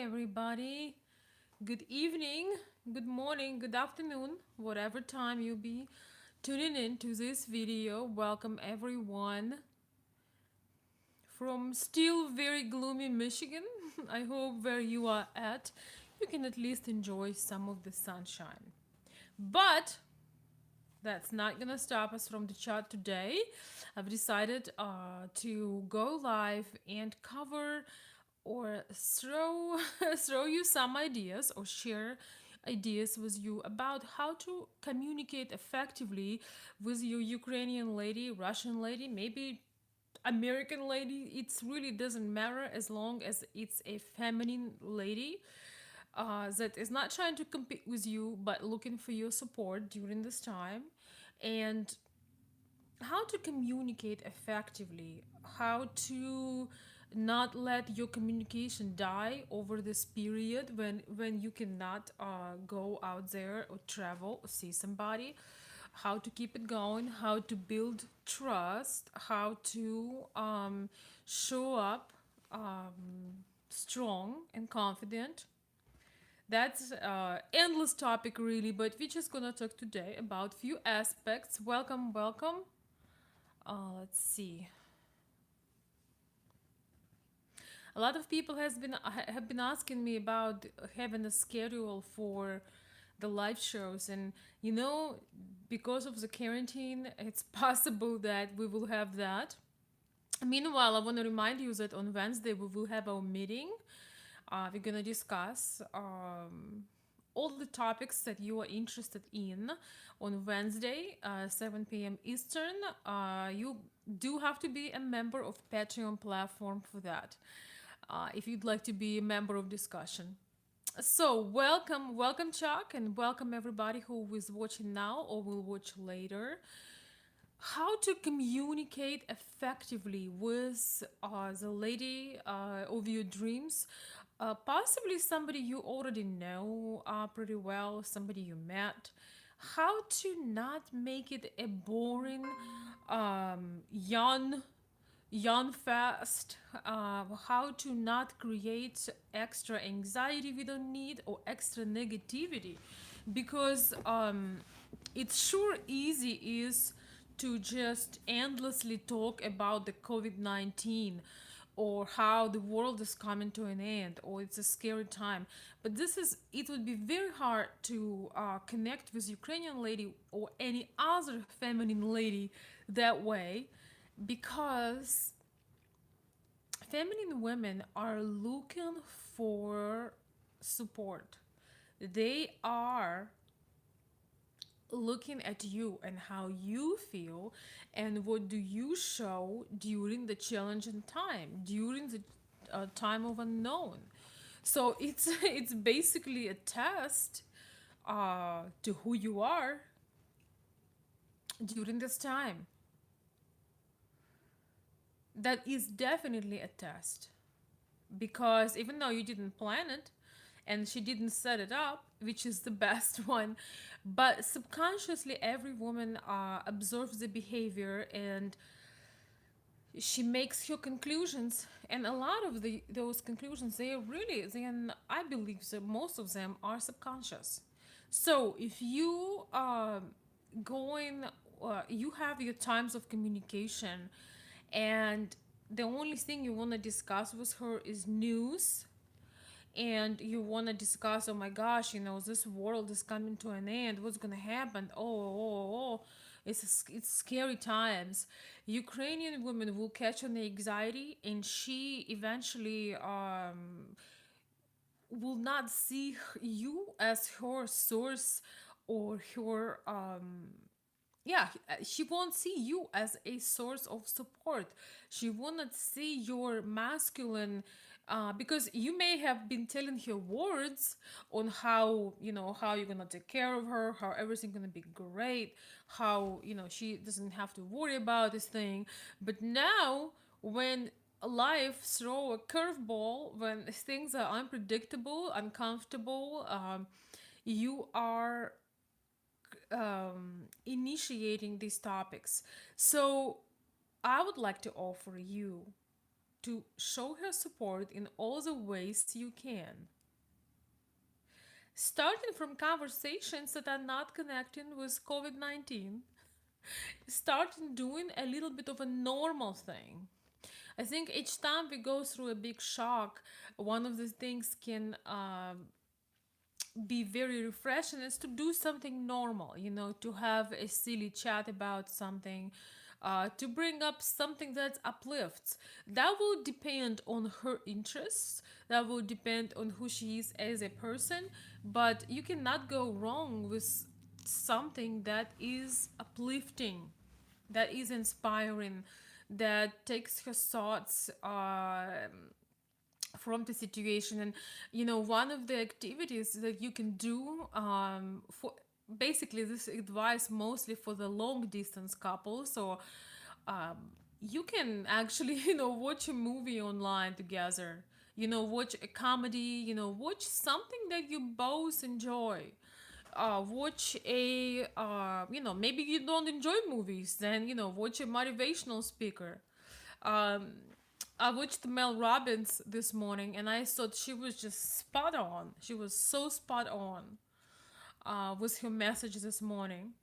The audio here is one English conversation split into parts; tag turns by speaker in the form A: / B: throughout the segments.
A: everybody. Good evening, good morning, good afternoon, whatever time you be tuning in to this video. Welcome, everyone, from still very gloomy Michigan. I hope where you are at, you can at least enjoy some of the sunshine. But that's not gonna stop us from the chat today. I've decided to go live and cover or throw throw you some ideas or share ideas with you about how to communicate effectively with your Ukrainian lady, Russian lady, maybe American lady. It really doesn't matter as long as it's a feminine lady that is not trying to compete with you but looking for your support during this time, and how to communicate effectively, how to not let your communication die over this period when you cannot go out there or travel or see somebody, how to keep it going, how to build trust, how to show up strong and confident. That's endless topic really, but we're just gonna talk today about few aspects. Welcome. Let's see. A lot of people have been asking me about having a schedule for the live shows, and because of the quarantine, it's possible that we will have that. Meanwhile, I want to remind you that on Wednesday we will have our meeting. We're gonna discuss all the topics that you are interested in on Wednesday, 7 p.m. Eastern. You do have to be a member of Patreon platform for that. If you'd like to be a member of discussion. So welcome Chuck, and welcome everybody who is watching now or will watch later. How to communicate effectively with the lady of your dreams, possibly somebody you already know pretty well, somebody you met. How to not make it a boring, yawn fast, how to not create extra anxiety we don't need or extra negativity, because it's sure easy is to just endlessly talk about the COVID-19 or how the world is coming to an end or it's a scary time. But it would be very hard to connect with Ukrainian lady or any other feminine lady that way, because feminine women are looking for support. They are looking at you and how you feel and what do you show during the challenging time, during the time of unknown. So it's it's basically a test to who you are during this time. That is definitely a test, because even though you didn't plan it and she didn't set it up, which is the best one, but subconsciously every woman observes the behavior and she makes her conclusions, and a lot of those conclusions, they are really, then I believe that most of them are subconscious. So if you going you have your times of communication, and the only thing you want to discuss with her is news, and you want to discuss, oh my gosh, this world is coming to an end, what's gonna happen, oh, it's scary times. Ukrainian women will catch on the anxiety, and she eventually will not see you as her source or her yeah, she won't see you as a source of support. She will not see your masculine, because you may have been telling her words on how, how you're gonna take care of her, how everything's gonna be great, how, she doesn't have to worry about this thing. But now, when life throw a curveball, when things are unpredictable, uncomfortable, you are initiating these topics. So I would like to offer you to show her support in all the ways you can. Starting from conversations that are not connecting with COVID 19, starting doing a little bit of a normal thing. I think each time we go through a big shock, one of the things can be very refreshing is to do something normal, to have a silly chat about something, to bring up something that uplifts. That will depend on her interests, that will depend on who she is as a person, but you cannot go wrong with something that is uplifting, that is inspiring, that takes her thoughts from the situation. And one of the activities that you can do, for basically this advice mostly for the long distance couples, or um, you can actually watch a movie online together, watch a comedy, watch something that you both enjoy. Watch a maybe you don't enjoy movies, then watch a motivational speaker. um, I watched Mel Robbins this morning, and I thought she was just spot on. She was so spot on with her message this morning.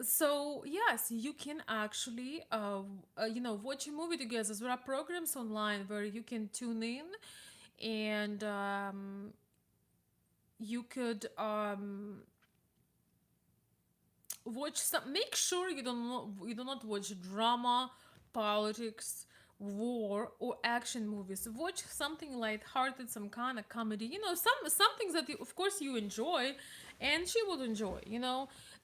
A: So yes, you can actually watch a movie together. There are programs online where you can tune in, and you could watch some. Make sure you do not watch drama, politics, war, or action movies. Watch something light-hearted, some kind of comedy. Some things that of course you enjoy, and she would enjoy.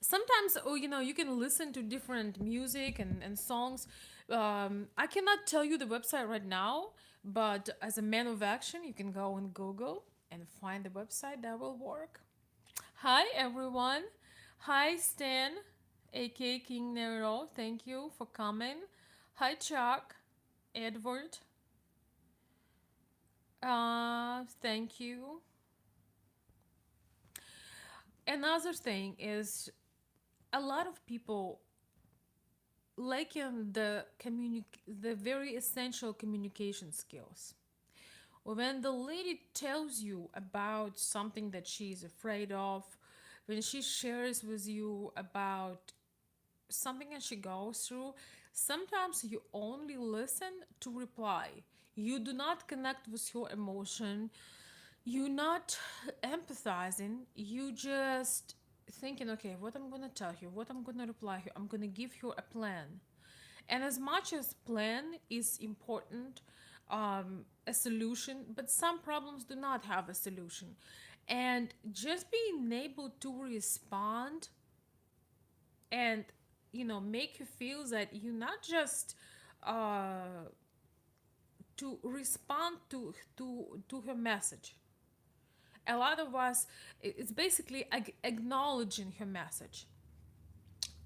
A: Sometimes, you can listen to different music and songs. I cannot tell you the website right now, but as a man of action, you can go on Google and find the website that will work. Hi, everyone. Hi, Stan, aka King Nero. Thank you for coming. Hi, Chuck, Edward. Thank you. Another thing is a lot of people lack in the very essential communication skills. When the lady tells you about something that she's afraid of, when she shares with you about something that she goes through, sometimes you only listen to reply. You do not connect with your emotion. You're not empathizing. You just thinking, okay, what I'm gonna tell you, what I'm gonna reply here. I'm gonna give you a plan. And as much as plan is important, a solution, but some problems do not have a solution. And just being able to respond and make you feel that you not just uh, to respond to her message. A lot of us, it's basically acknowledging her message.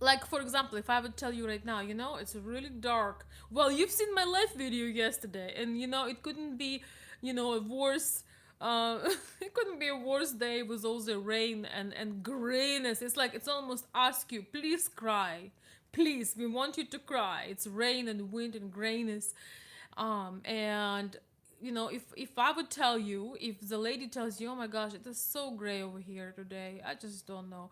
A: Like, for example, if I would tell you right now, it's really dark. Well, you've seen my live video yesterday, and it couldn't be a worse it couldn't be a worse day with all the rain and grayness. It's like it's almost ask you, please cry, please, we want you to cry. It's rain and wind and grayness. And if I would tell you, if the lady tells you, oh my gosh, it is so gray over here today, I just don't know.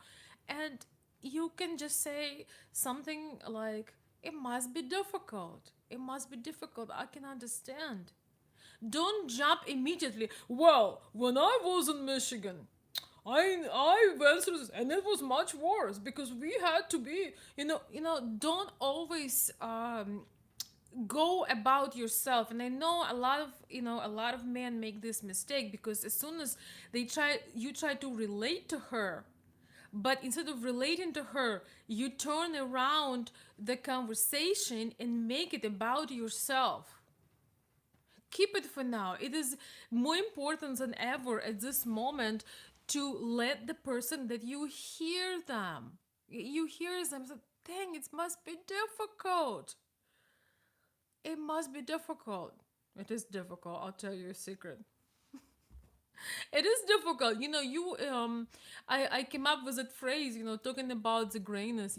A: And you can just say something like, it must be difficult. It must be difficult. I can understand. Don't jump immediately. Well, when I was in Michigan, I went through this and it was much worse because we had to be, don't always go about yourself. And I know a lot of men make this mistake, because as soon as you try to relate to her, but instead of relating to her, you turn around the conversation and make it about yourself. Keep it for now. It is more important than ever at this moment to let the person that you hear them. You hear them say, dang, it must be difficult. It must be difficult. It is difficult. I'll tell you a secret. It is difficult. I came up with that phrase, talking about the grayness,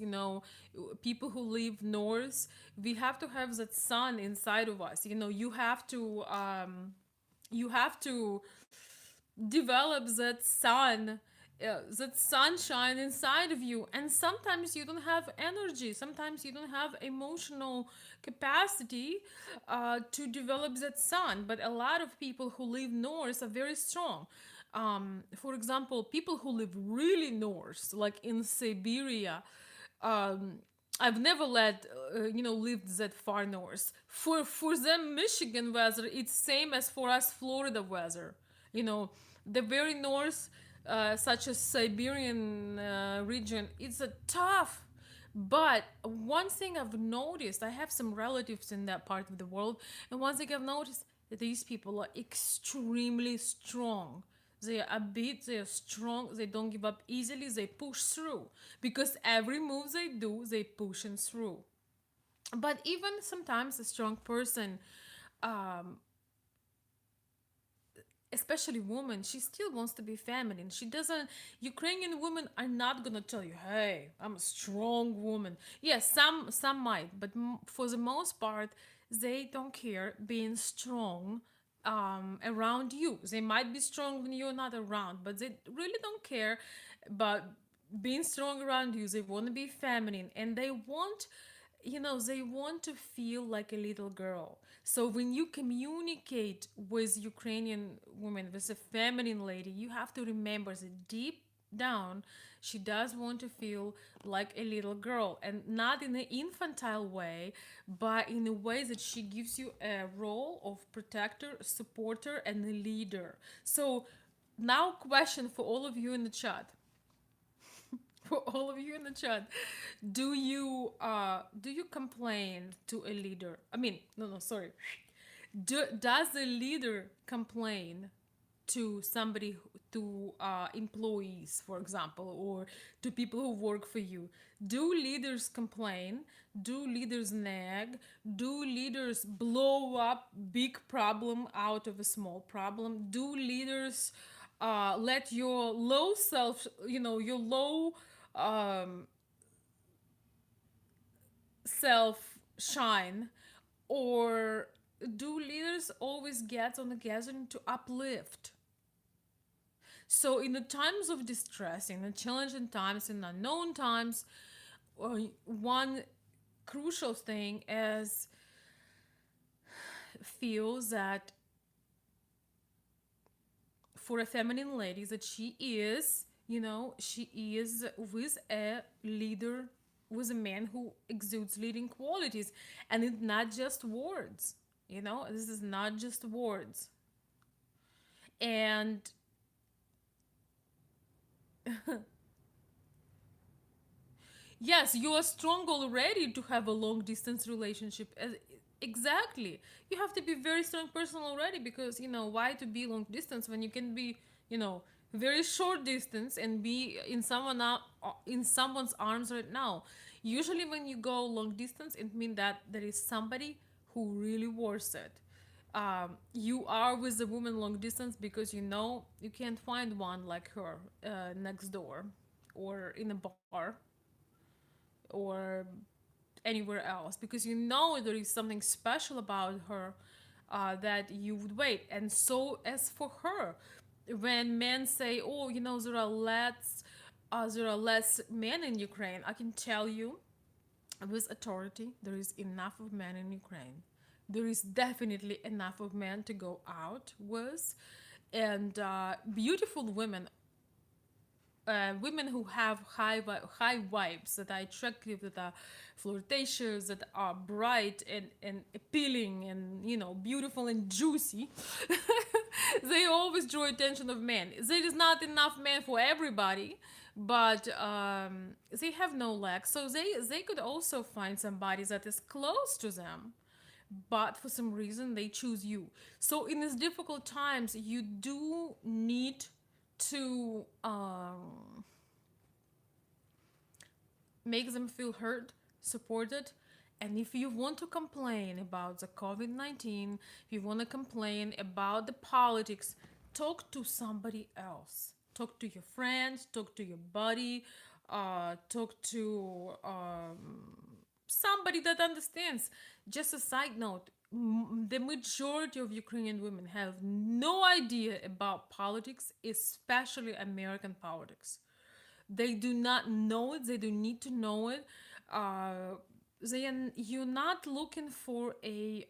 A: people who live north, we have to have that sun inside of us. You have to develop that sunshine inside of you. And sometimes you don't have energy, sometimes you don't have emotional capacity to develop that sun. But a lot of people who live north are very strong. For example, people who live really north, like in Siberia, um, I've never lived that far north. For them, Michigan weather it's same as for us Florida weather. You know, the very north, such as Siberian region, it's a tough. But one thing I've noticed, I have some relatives in that part of the world, and one thing I've noticed, these people are extremely strong. They are upbeat, they are strong, they don't give up easily, they push through. Because every move they do, they push and through. But even sometimes a strong person, um, especially woman, she still wants to be feminine. She doesn't. Ukrainian women are not gonna tell you, "Hey, I'm a strong woman." Yes, some might, but for the most part, they don't care being strong around you. They might be strong when you're not around, but they really don't care about being strong around you. They want to be feminine, and they want to feel like a little girl. So when you communicate with Ukrainian women, with a feminine lady, you have to remember that deep down, she does want to feel like a little girl, and not in an infantile way, but in a way that she gives you a role of protector, supporter, and a leader. So now, question for all of you in the chat. For all of you in the chat, do you complain to a leader? I mean, no, sorry. Does the leader complain to somebody, to employees, for example, or to people who work for you? Do leaders complain? Do leaders nag? Do leaders blow up big problem out of a small problem? Do leaders let your low self, your low um, self shine? Or do leaders always get on the gathering to uplift? So, in the times of distress, in the challenging times, in unknown times, one crucial thing is feels that for a feminine lady that she is with a leader, with a man who exudes leading qualities, and it's not just words. This is not just words. And yes, you are strong already to have a long distance relationship. Exactly. You have to be very strong person already, because why to be long distance when you can be, you know, very short distance and be in someone's arms right now. Usually when you go long distance, it means that there is somebody who really worth it. You are with a woman long distance because you can't find one like her next door, or in a bar, or anywhere else, because there is something special about her, that you would wait. And so, as for her, when men say, "Oh, there are less men in Ukraine," I can tell you with authority, there is enough of men in Ukraine. There is definitely enough of men to go out with, and beautiful women who have high vibes, that are attractive, that are flirtatious, that are bright and appealing, and beautiful and juicy. They always draw attention of men. There is not enough men for everybody, but they have no legs, so they could also find somebody that is close to them, but for some reason they choose you. So in these difficult times, you do need to make them feel heard, supported. And if you want to complain about the COVID-19, if you want to complain about the politics, talk to somebody else. Talk to your friends, talk to your buddy, talk to somebody that understands. Just a side note, the majority of Ukrainian women have no idea about politics, especially American politics. They do not know it. They don't need to know it. Uh, you're not looking for a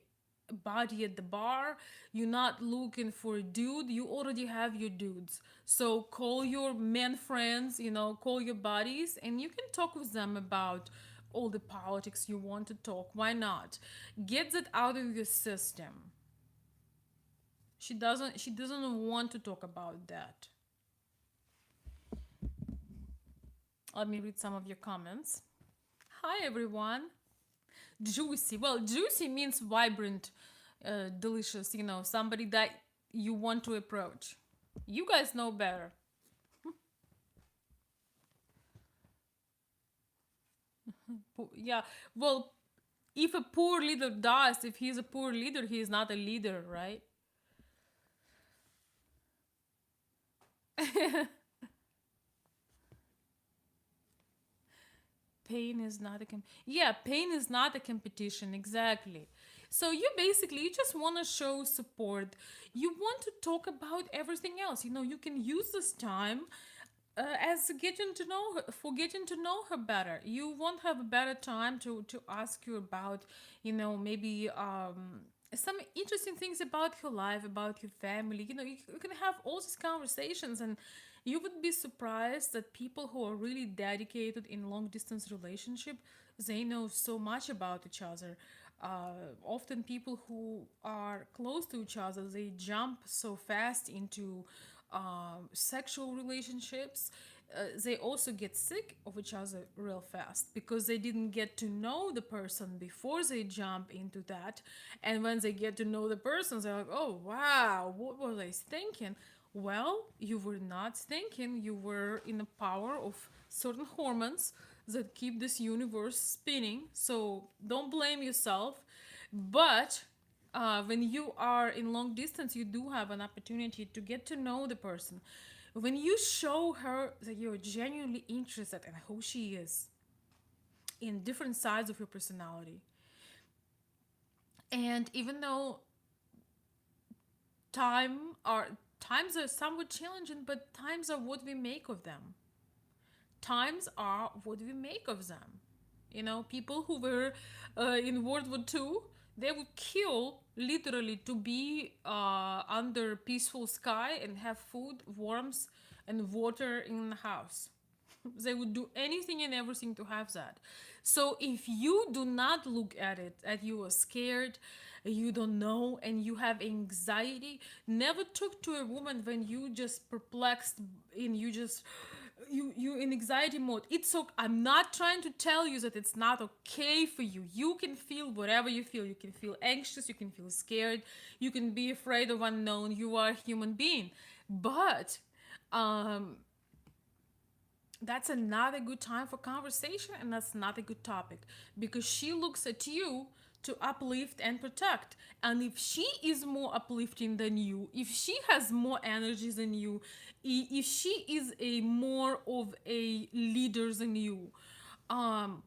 A: body at the bar. You're not looking for a dude. You already have your dudes. So call your men friends. Call your buddies, and you can talk with them about all the politics you want to talk. Why not? Get that out of your system. She doesn't want to talk about that. Let me read some of your comments. Hi everyone. Juicy. Well, juicy means vibrant, delicious, somebody that you want to approach. You guys know better. Yeah. Well, if a poor leader dies, if he's a poor leader, he is not a leader, right? Pain is not a yeah, pain is not a competition, exactly. So you just want to show support. You want to talk about everything else. You can use this time as getting to know her, for getting to know her better. You won't have a better time to ask you about, maybe some interesting things about your life, about your family. You can have all these conversations, and you would be surprised that people who are really dedicated in long distance relationship, they know so much about each other. Often people who are close to each other, they jump so fast into sexual relationships. They also get sick of each other real fast because they didn't get to know the person before they jump into that. And when they get to know the person, they're like, oh, wow, what was I thinking? Well, you were not thinking, you were in the power of certain hormones that keep this universe spinning. So don't blame yourself. But when you are in long distance, you do have an opportunity to get to know the person. When you show her that you're genuinely interested in who she is, in different sides of your personality, and even though time are times are somewhat challenging, but times are what we make of them. Times are what we make of them. People who were in World War II, they would kill literally to be under peaceful sky and have food, warmth, and water in the house. They would do anything and everything to have that. So if you do not look at it, that you are scared, you don't know, and you have anxiety, never talk to a woman when you just perplexed and you in anxiety mode. It's okay. I'm not trying to tell you that it's not okay for you. You can feel whatever you feel. You can feel anxious, you can feel scared, you can be afraid of unknown. You are a human being. But um that's not a good time for conversation, and that's not a good topic, because she looks at you to uplift and protect. And if she is more uplifting than you, if she has more energies than you, if she is a more of a leader than you, um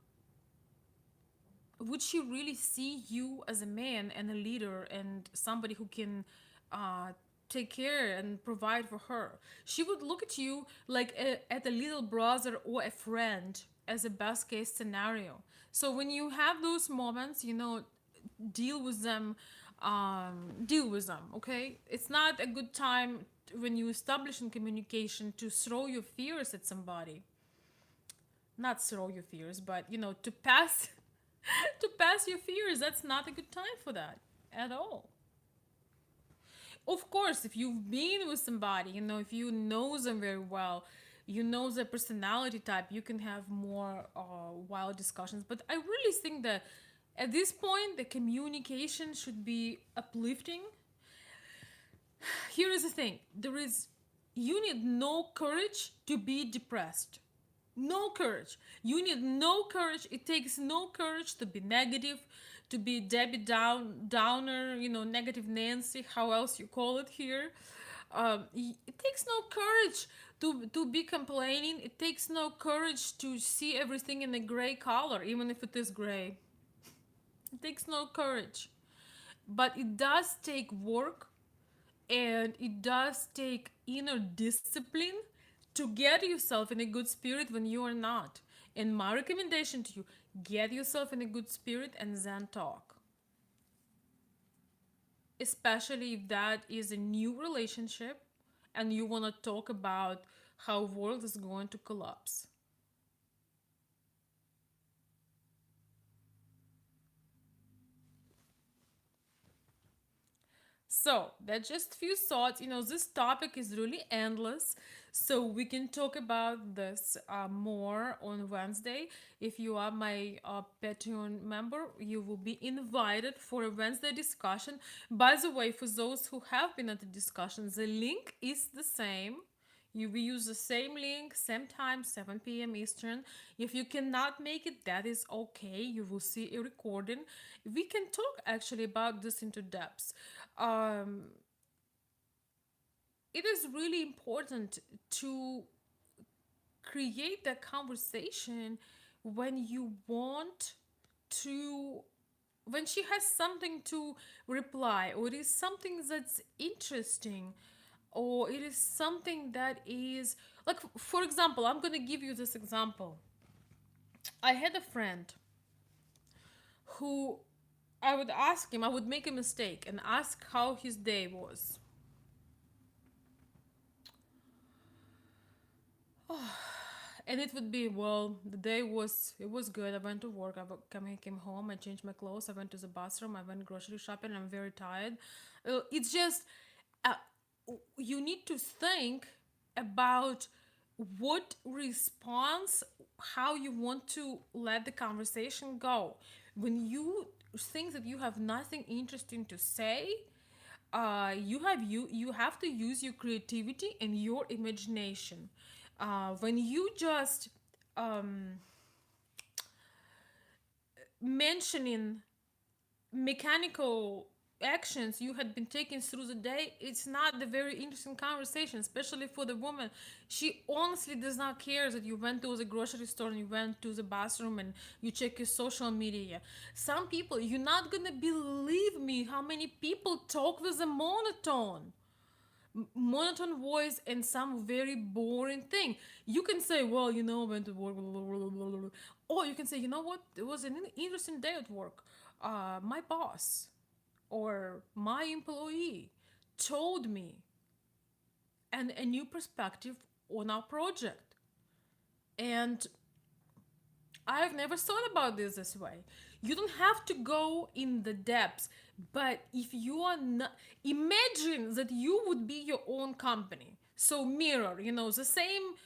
A: would she really see you as a man and a leader and somebody who can uh, take care and provide for her? She would look at you like at a little brother or a friend as a best case scenario. So when you have those moments, deal with them. Deal with them, okay? It's not a good time when you establish in communication to throw your fears at somebody. Not throw your fears, but to pass to pass your fears. That's not a good time for that at all. Of course, if you've been with somebody, if you know them very well, you know their personality type, you can have more wild discussions. But I really think that at this point, the communication should be uplifting. Here is the thing: you need no courage to be depressed. No courage. You need no courage. It takes no courage to be negative, to be Debbie Downer, negative Nancy, how else you call it here. It takes no courage to be complaining. It takes no courage to see everything in a gray color, even if it is gray. It takes no courage. but it does take work, and it does take inner discipline to get yourself in a good spirit when you are not. And my recommendation to you, get yourself in a good spirit and then talk. Especially if that is a new relationship and you want to talk about how world is going to collapse. So that's just few thoughts. This topic is really endless. So we can talk about this more on Wednesday. If you are my Patreon member, you will be invited for a Wednesday discussion. By the way, for those who have been at the discussion, the link is the same. You will use the same link, same time, 7 p.m. Eastern. If you cannot make it, that is okay. You will see a recording. We can talk actually about this into depth. Um, it is really important to create that conversation when you want to, when she has something to reply, or it is something that's interesting, or it is something that is like, for example, I'm going to give you this example. I had a friend who, I would ask him, I would make a mistake and ask how his day was. And it would be, well, the day was, it was good. I went to work, came home, I changed my clothes, I went to the bathroom, I went grocery shopping, I'm very tired. It's just, uh, you need to think about what response, how you want to let the conversation go. When you think that you have nothing interesting to say, you have to use your creativity and your imagination. When you just mentioning mechanical actions you had been taking through the day, it's not the very interesting conversation, especially for the woman. She honestly does not care that you went to the grocery store and you went to the bathroom and you check your social media. Some people, you're not gonna believe me how many people talk with a monotone voice and some very boring thing. You can say, well, I went to work, blah, blah, blah, blah. Or you can say, you know what, it was an interesting day at work. My boss or my employee told me and a new perspective on our project. And I've never thought about this way. You don't have to go in the depths, but if you are not, imagine that you would be your own company. So mirror, the same,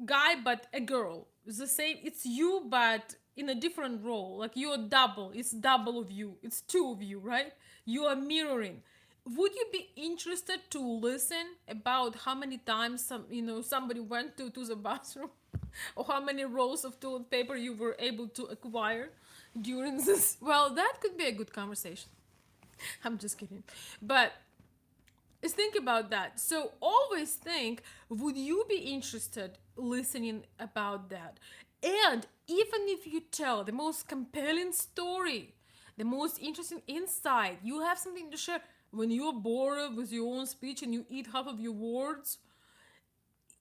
A: guy but a girl. The same. It's you but in a different role. Like you're double. It's double of you. It's two of you, right? You are mirroring. Would you be interested to listen about how many times somebody went to the bathroom, or how many rolls of toilet paper you were able to acquire during this? Well, that could be a good conversation. I'm just kidding, but just think about that. So always think, would you be interested listening about that? And even if you tell the most compelling story, the most interesting insight, you have something to share. When you're bored with your own speech and you eat half of your words,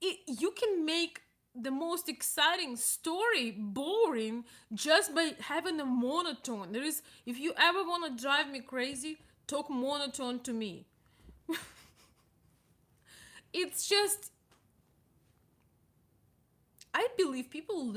A: you can make the most exciting story boring just by having a monotone. There is, if you ever want to drive me crazy, talk monotone to me. It's just, I believe people,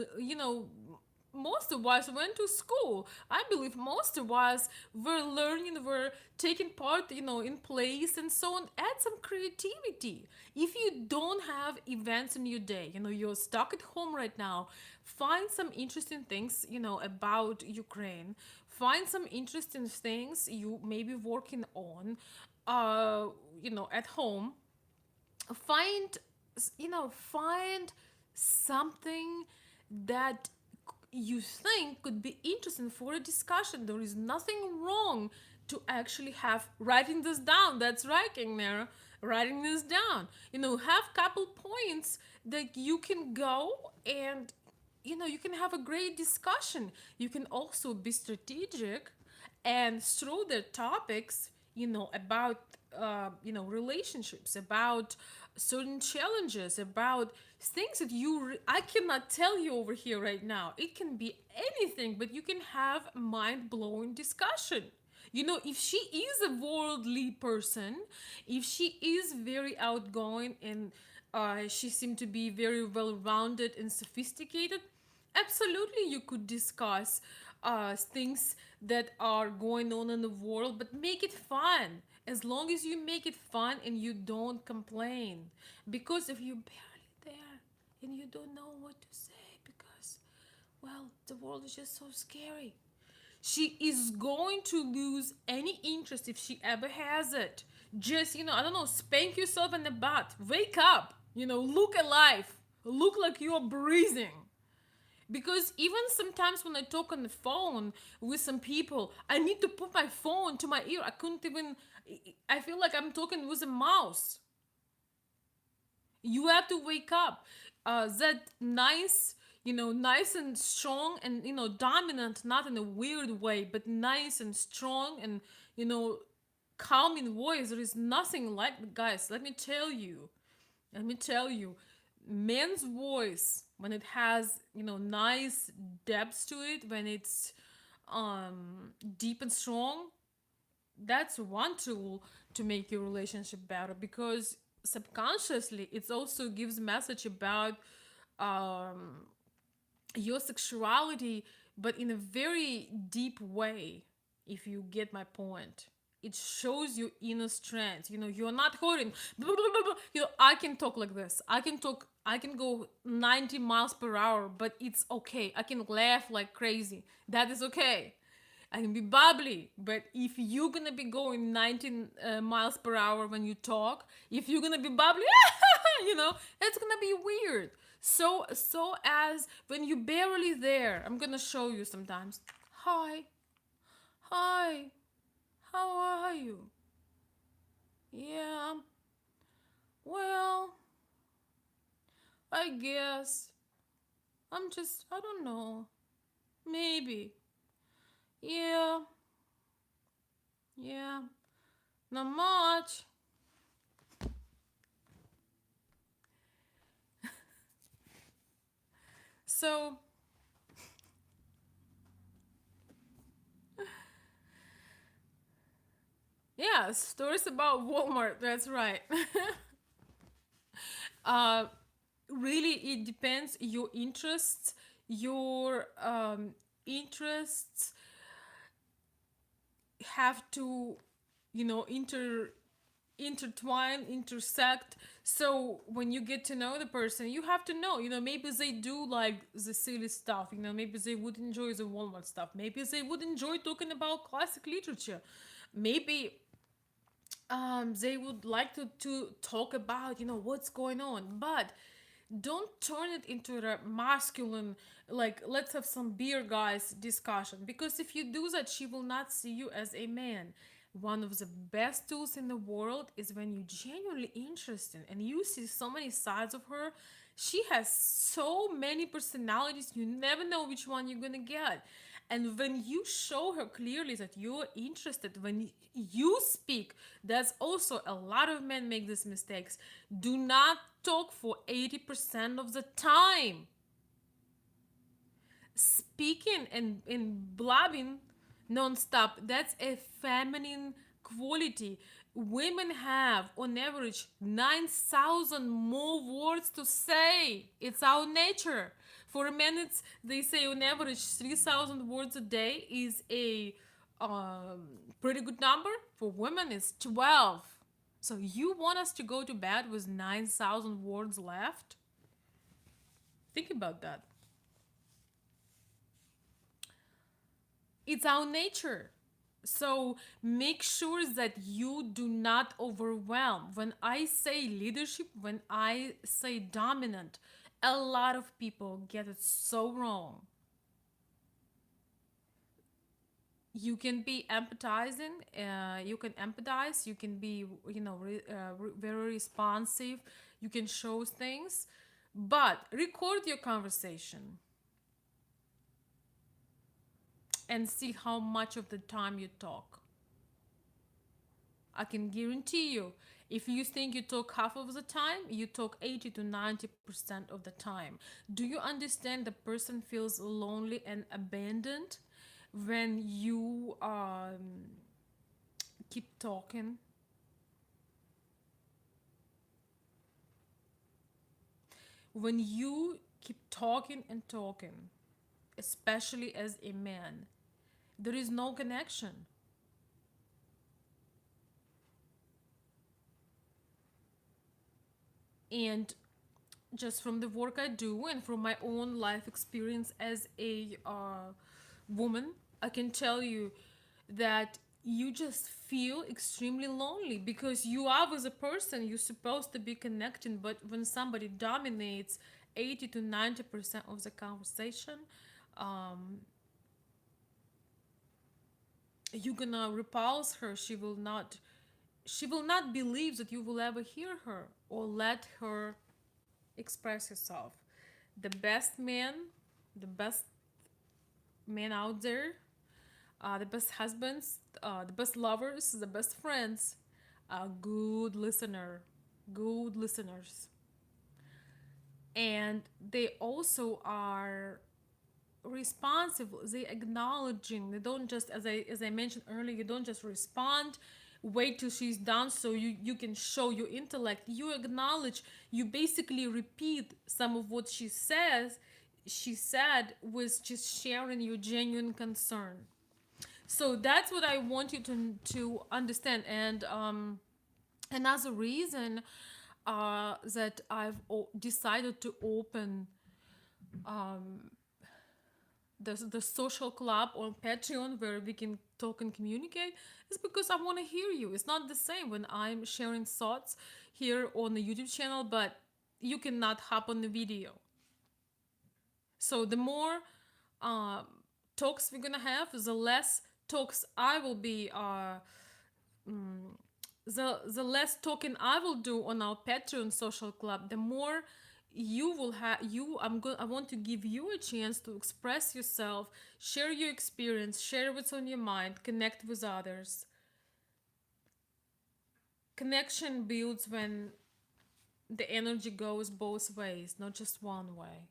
A: most of us went to school. I believe most of us were learning, were taking part, in plays and so on. Add some creativity. If you don't have events in your day, you're stuck at home right now, find some interesting things, about Ukraine. Find some interesting things you may be working on, at home. Find, find something that you think could be interesting for a discussion. There is nothing wrong to actually have writing this down. That's right, Ignara. Writing this down. Have couple points that you can go and you can have a great discussion. You can also be strategic and through their topics, about relationships, about certain challenges, about things that I cannot tell you over here right now. It can be anything, but you can have mind-blowing discussion. If she is a worldly person, if she is very outgoing, and she seemed to be very well rounded and sophisticated, absolutely you could discuss things that are going on in the world, but make it fun. As long as you make it fun and you don't complain. Because if you're barely there and you don't know what to say, because, well, the world is just so scary, she is going to lose any interest if she ever has it. Just, I don't know, spank yourself in the butt. Wake up. Look alive. Look like you're breathing. Because even sometimes when I talk on the phone with some people, I need to put my phone to my ear. I couldn't even, I feel like I'm talking with a mouse. You have to wake up. That nice and strong and, dominant, not in a weird way, but nice and strong and, calming voice. There is nothing like it, guys. Let me tell you. Man's voice, when it has, nice depths to it, when it's deep and strong, that's one tool to make your relationship better, because subconsciously it also gives message about um, your sexuality, but in a very deep way, if you get my point. It shows your inner strength. You're not hurting. I can talk like this. I can go 90 miles per hour, but it's okay. I can laugh like crazy. That is okay. I can be bubbly, but if you're gonna be going 19 miles per hour when you talk, if you're gonna be bubbly, it's gonna be weird. So as when you're barely there, I'm gonna show you sometimes. Hi, hi, how are you? Yeah, well, I guess I don't know, maybe. Yeah, yeah, not much. So, yeah, stories about Walmart, that's right. uh, Really, it depends your interests, your interests have to, intertwine, intersect. So when you get to know the person, you have to know, maybe they do like the silly stuff, maybe they would enjoy the Walmart stuff, maybe they would enjoy talking about classic literature, maybe they would like to talk about, what's going on, but don't turn it into a masculine, like, let's have some beer guys discussion, because if you do that, she will not see you as a man. One of the best tools in the world is when you genuinely interested and you see so many sides of her. She has so many personalities, you never know which one you're gonna get. And when you show her clearly that you're interested, when you speak, that's also a lot of men make these mistakes. Do not talk for 80% of the time. Speaking and blabbing nonstop, that's a feminine quality. Women have on average 9,000 more words to say. It's our nature. For men, they say on average 3,000 words a day is a pretty good number. For women, it's 12. So you want us to go to bed with 9,000 words left? Think about that. It's our nature. So make sure that you do not overwhelm. When I say leadership, when I say dominant, a lot of people get it so wrong. You can be empathizing, you can empathize, you can be, very responsive, you can show things, but record your conversation. and see how much of the time you talk. I can guarantee you, if you think you talk half of the time, you talk 80 to 90% of the time. Do you understand the person feels lonely and abandoned when you keep talking? When you keep talking and talking, especially as a man, there is no connection. And just from the work I do and from my own life experience as a woman, I can tell you that you just feel extremely lonely because you are as a person, you're supposed to be connecting, but when somebody dominates 80 to 90% of the conversation, um, you're gonna repulse her. She will not believe that you will ever hear her or let her express herself. The best man, the best men out there, the best husbands, the best lovers, the best friends, a good listeners, and they also are responsive. They acknowledging. They don't just, as I mentioned earlier, you don't just respond, wait till she's done so you can show your intellect. You acknowledge. You basically repeat some of what she said was just sharing your genuine concern. So that's what I want you to understand. And another reason that I've decided to open the social club on Patreon where we can talk and communicate is because I want to hear you. It's not the same when I'm sharing thoughts here on the YouTube channel, but you cannot hop on the video. So the more um, talks we're gonna have, the less talks I will be. The less talking I will do on our Patreon social club, the more you will have. I want to give you a chance to express yourself, share your experience, share what's on your mind, connect with others. Connection builds when the energy goes both ways, not just one way.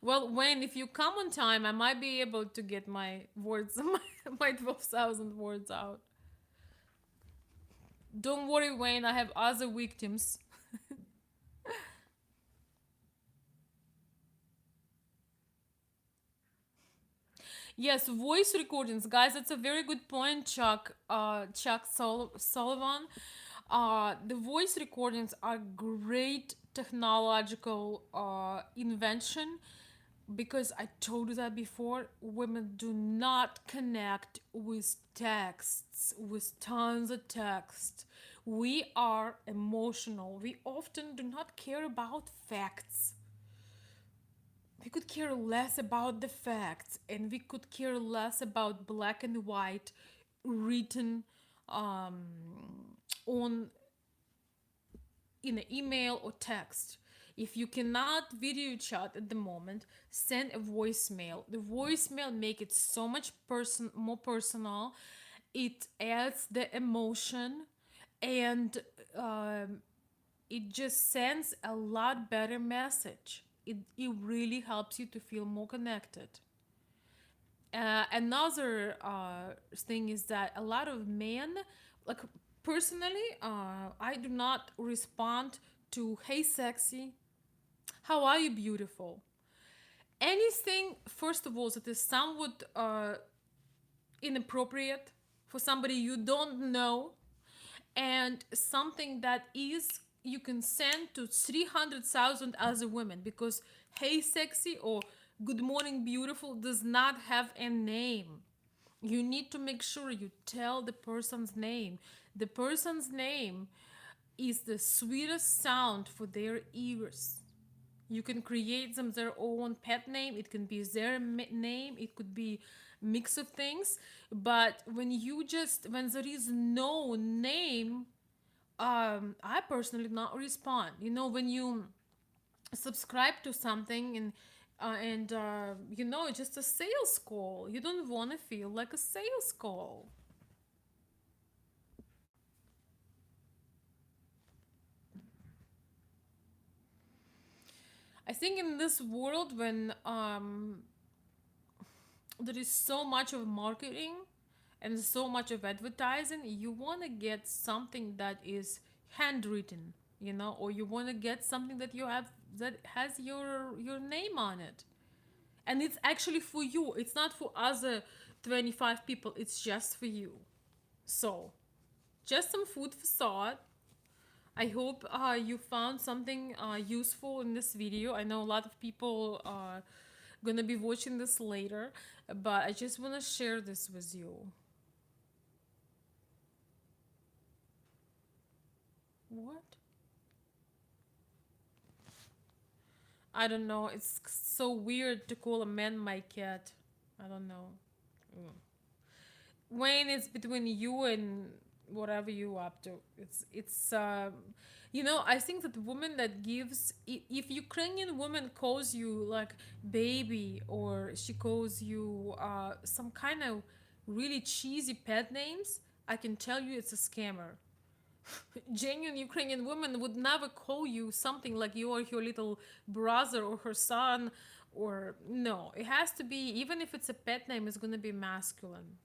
A: Well, Wayne, if you come on time, I might be able to get my words, my 12,000 words out. Don't worry, Wayne, I have other victims. Yes, voice recordings, guys. That's a very good point, Chuck. Sullivan. The voice recordings are great technological invention because I told you that before. Women do not connect with texts, with tons of text. We are emotional. We often do not care about facts. We could care less about the facts, and we could care less about black and white written um, on in an email or text. If you cannot video chat at the moment, send a voicemail. The voicemail make it so much more personal. It adds the emotion, and um, it just sends a lot better message. It really helps you to feel more connected. Another thing is that a lot of men, like personally, I do not respond to "Hey, sexy," "How are you, beautiful?" Anything, first of all, that is somewhat inappropriate for somebody you don't know, and something that is you can send to 300,000 other women, because "Hey, sexy" or "Good morning, beautiful" does not have a name. You need to make sure you tell the person's name. The person's name is the sweetest sound for their ears. You can create them their own pet name. It can be their name. It could be mix of things. But when there is no name, I personally not respond. When you subscribe to something and you know, just a sales call. You don't want to feel like a sales call. I think in this world when there is so much of marketing and so much of advertising, you want to get something that is handwritten, you know, or you want to get something that you have that has your name on it, and it's actually for you. It's not for other 25 people. It's just for you. So, just some food for thought. I hope you found something useful in this video. I know a lot of people are gonna be watching this later, but I just want to share this with you. What? I don't know. It's so weird to call a man my cat. I don't know. Mm. Wayne, it's between you and whatever you up to. It's you know, I think that the woman that gives, if Ukrainian woman calls you like baby, or she calls you some kind of really cheesy pet names, I can tell you it's a scammer. Genuine Ukrainian woman would never call you something like you are her little brother or her son, or no, it has to be, even if it's a pet name, it's gonna be masculine.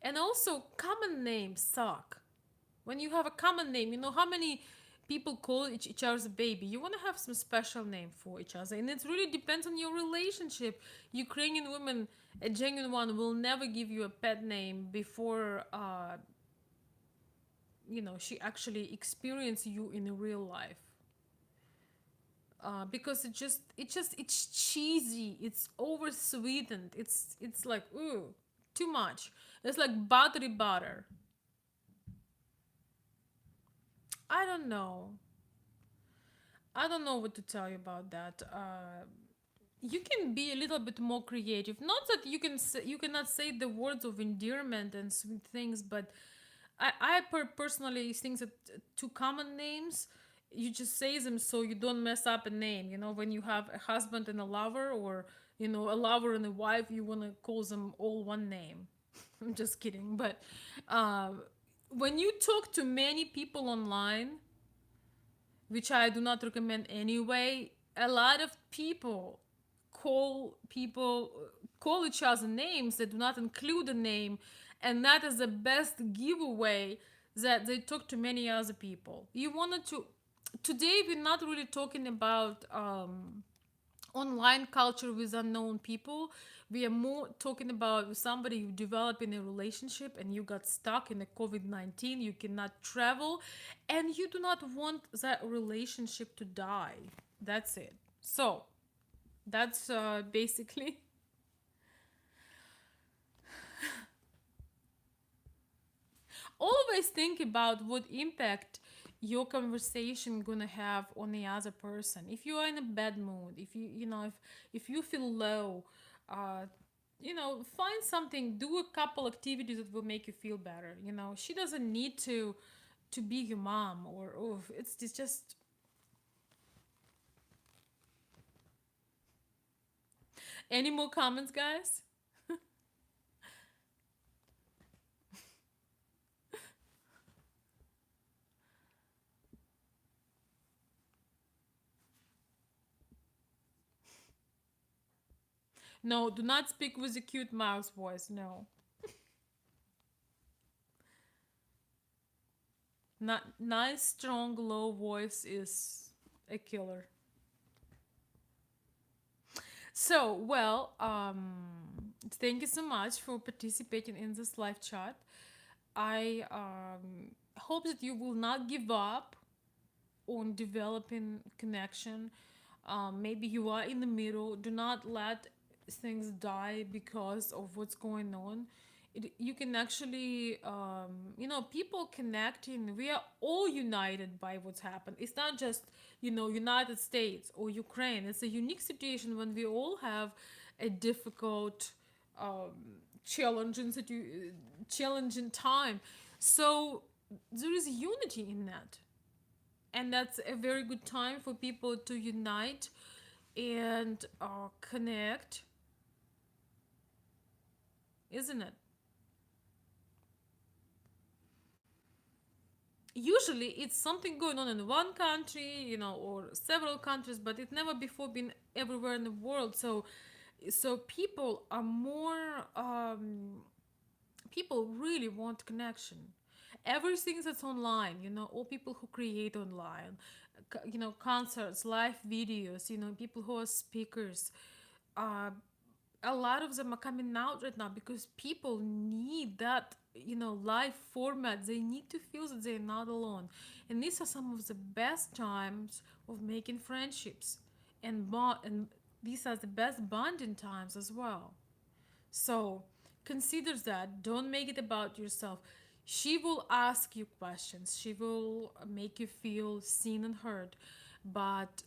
A: And also, common names suck. When you have a common name, you know how many people call each other's baby. You want to have some special name for each other, and it really depends on your relationship. Ukrainian women, a genuine one, will never give you a pet name before you know, she actually experience you in real life. Because it's cheesy, it's over sweetened, it's like ooh, too much. It's like buttery butter. I don't know. I don't know what to tell you about that. You can be a little bit more creative. Not that you cannot say the words of endearment and sweet things, but personally think that two common names, you just say them so you don't mess up a name. You know, when you have a husband and a lover, or you know, a lover and a wife, you want to call them all one name. I'm just kidding, but uh, when you talk to many people online, which I do not recommend anyway, a lot of people call each other names that do not include a name, and that is the best giveaway that they talk to many other people. You wanted to Today we're not really talking about online culture with unknown people. We are more talking about somebody you develop in a relationship and you got stuck in the COVID-19, you cannot travel, and you do not want that relationship to die. That's it. So, that's basically. Always think about what impact your conversation gonna have on the other person. If you are in a bad mood, if you know, if you feel low, uh you know, find something, do a couple activities that will make you feel better. You know, she doesn't need to be your mom, or oh, it's just. Any more comments, guys? No, do not speak with a cute mouse voice. No. Not nice, strong, low voice is a killer. So, well, thank you so much for participating in this live chat. I hope that you will not give up on developing connection. Maybe you are in the middle. Do not let things die because of what's going on. You can actually, you know, people connecting. We are all united by what's happened. It's not just, you know, United States or Ukraine. It's a unique situation when we all have a difficult, um, challenging time. So there is unity in that. And that's a very good time for people to unite and connect, isn't it? Usually it's something going on in one country, or several countries, but it never before been everywhere in the world. So people are more people really want connection. Everything that's online, all people who create online, concerts, live videos, people who are speakers, uh, a lot of them are coming out right now because people need that, live format. They need to feel that they're not alone, and these are some of the best times of making friendships and bond, and these are the best bonding times as well. So consider that. Don't make it about yourself. She will ask you questions. She will make you feel seen and heard. But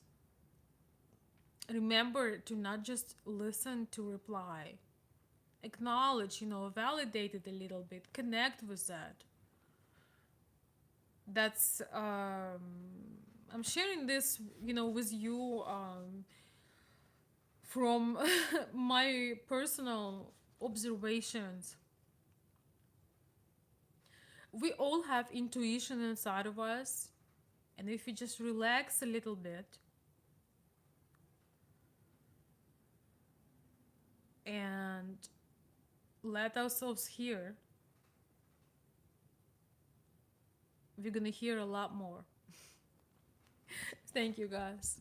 A: remember to not just listen to reply. Acknowledge, validate it a little bit. Connect with that. That's I'm sharing this, with you from my personal observations. We all have intuition inside of us, and if we just relax a little bit and let ourselves hear, we're gonna hear a lot more. Thank you, guys.